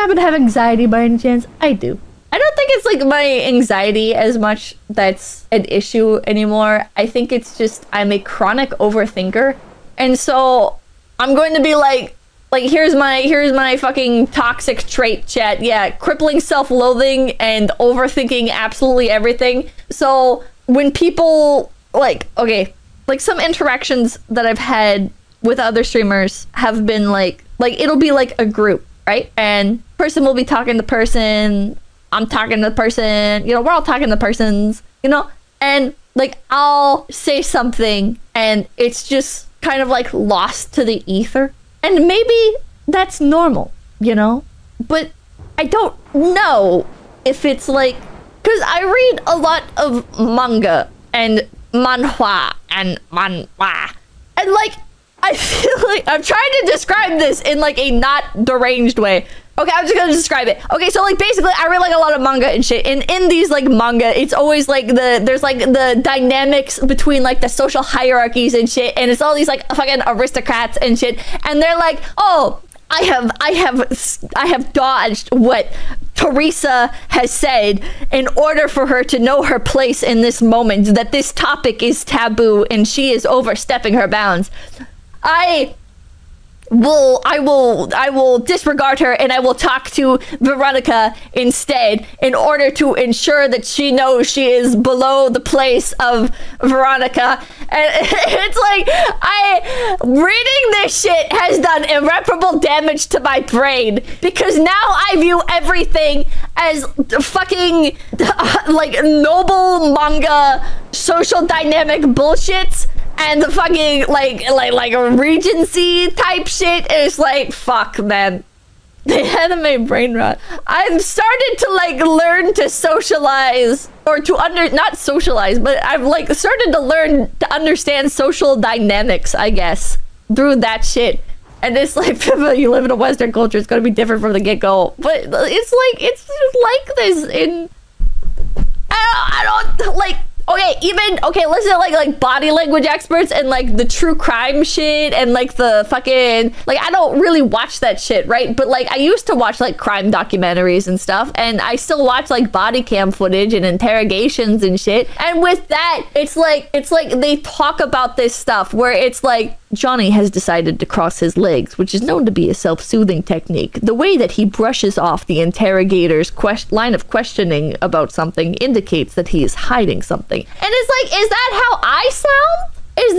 happen to have anxiety by any chance? I do. I don't think it's like my anxiety as much that's an issue anymore. I think it's just I'm a chronic overthinker. And so I'm going to be like here's my fucking toxic trait, chat. Yeah, crippling self-loathing and overthinking absolutely everything. So when people like, okay, like some interactions that I've had with other streamers have been like it'll be like a group, right? And person will be talking to person, I'm talking to the person, you know, we're all talking to persons, you know, and like I'll say something and it's just kind of like lost to the ether. And maybe that's normal, you know, but I don't know if it's like, because I read a lot of manga and manhwa and manhwa, and like I feel like I'm trying to describe this in like a not deranged way. Okay, I'm just gonna describe it. Okay, so like basically I read like a lot of manga and shit, and in these like manga it's always like there's like the dynamics between like the social hierarchies and shit, and it's all these like fucking aristocrats and shit, and they're like, oh, I have dodged what Teresa has said in order for her to know her place in this moment, that this topic is taboo and she is overstepping her bounds. I will disregard her and I will talk to Veronica instead in order to ensure that she knows she is below the place of Veronica. And it's like, reading this shit has done irreparable damage to my brain, because now I view everything as fucking like noble manga social dynamic bullshits. And the fucking like a Regency type shit is like, fuck, man. The anime brain rot. I've started to like learn to socialize, or to not socialize, but I've like started to learn to understand social dynamics, I guess, through that shit. And it's like, Pippa, you live in a Western culture, it's gonna be different from the get-go. But it's just like this in, I don't like. Okay, listen to like body language experts and like the true crime shit and like the fucking, like, I don't really watch that shit, right? But like I used to watch like crime documentaries and stuff, and I still watch like body cam footage and interrogations and shit. And with that, it's like they talk about this stuff where it's like, Johnny has decided to cross his legs, which is known to be a self-soothing technique. The way that he brushes off the interrogator's line of questioning about something indicates that he is hiding something. And it's like, is that how I sound? Is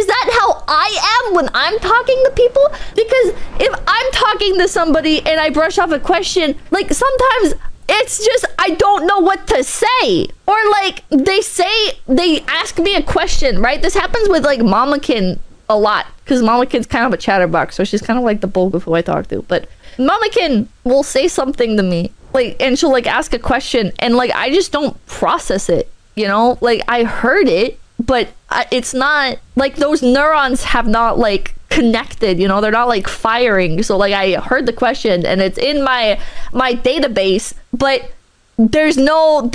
that how I am when I'm talking to people? Because if I'm talking to somebody and I brush off a question, like sometimes it's just, I don't know what to say. Or like they ask me a question, right? This happens with like Mamakin a lot, because Mamakin's kind of a chatterbox, so she's kind of like the bulk of who I talk to. But Mamakin will say something to me, like, and she'll like ask a question, and like I just don't process it, you know? Like I heard it, but it's not like those neurons have not like connected, you know, they're not like firing. So like I heard the question and it's in my database, but there's no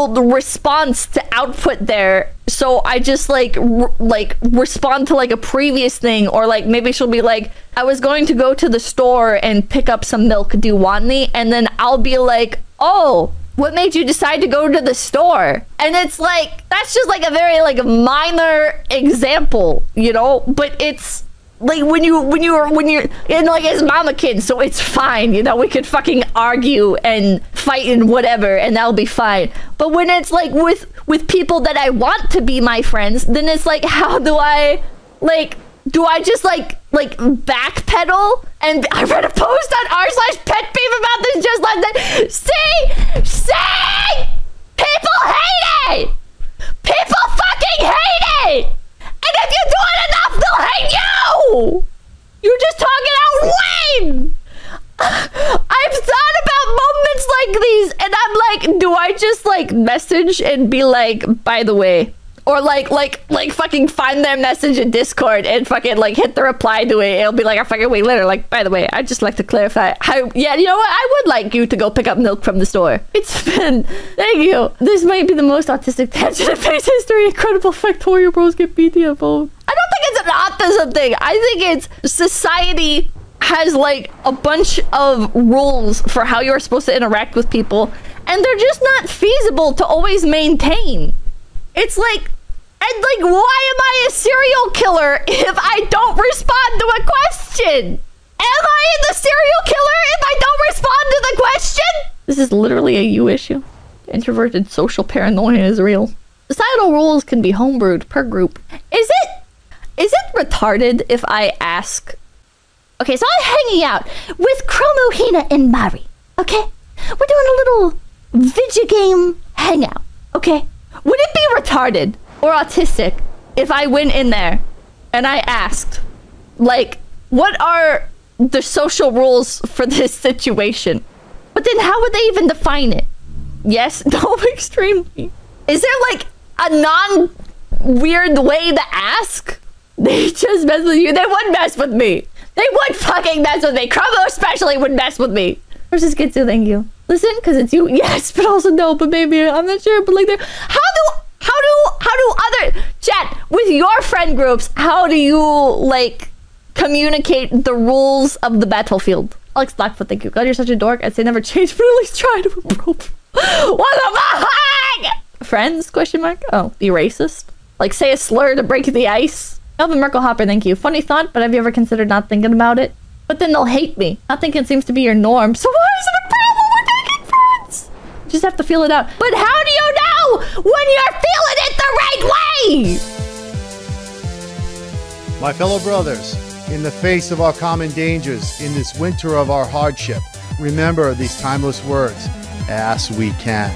response to output there. So I just like respond to like a previous thing, or like maybe she'll be like, I was going to go to the store and pick up some milk, do you want any? And then I'll be like, oh, what made you decide to go to the store? And it's like, that's just like a very like minor example, you know, but it's like when you're in like it's Mamakin, so it's fine, you know, we could fucking argue and fight and whatever, and that'll be fine. But when it's like with people that I want to be my friends, then it's like, how do I like, do I just like backpedal? And I read a post on r/petpeeve about this just like that. See, people hate it. People fucking hate it. And if you do it enough, they'll hate you. You're just talking out Wayne. I've thought about moments like these, and I'm like, do I just like message and be like, by the way, or like fucking find their message in Discord and fucking like hit the reply to it. It'll be like a fucking week later, like, by the way, I'd just like to clarify how, yeah, you know what, I would like you to go pick up milk from the store. It's been, thank you. This might be the most autistic tangent in face history. Incredible Factorio Bros get BTFO. I don't think it's an autism thing. I think it's society has like a bunch of rules for how you're supposed to interact with people, and they're just not feasible to always maintain. It's like, and like, why am I a serial killer if I don't respond to a question? Am I the serial killer if I don't respond to the question? This is literally a you issue. Introverted social paranoia is real. Societal rules can be homebrewed per group. Is it retarded if I ask? Okay, so I'm hanging out with Chromo, Hina, and Mari. Okay? We're doing a little video game hangout. Okay? Would it be retarded or autistic if I went in there and I asked, like, what are the social rules for this situation? But then how would they even define it? Yes? No, extremely. Is there like a non-weird way to ask? They just mess with you. They wouldn't mess with me. They would fucking mess with me. Chromo especially would mess with me. Versus Schizo, thank you. Listen, because it's you. Yes, but also no, but maybe I'm not sure. But like, how do other chat with your friend groups? How do you like communicate the rules of the battlefield? Alex Blackfoot, thank you. God, you're such a dork. I'd say never change, but at least try to improve. What the fuck? Friends? Question mark. Oh, be racist. Like say a slur to break the ice. Elvin Merkel Hopper, thank you. Funny thought, but have you ever considered not thinking about it? But then they'll hate me. Not thinking seems to be your norm. So why is it a problem with making friends? You just have to feel it out. But how do you know when you're feeling it the right way? My fellow brothers, in the face of our common dangers, in this winter of our hardship, remember these timeless words, as we can.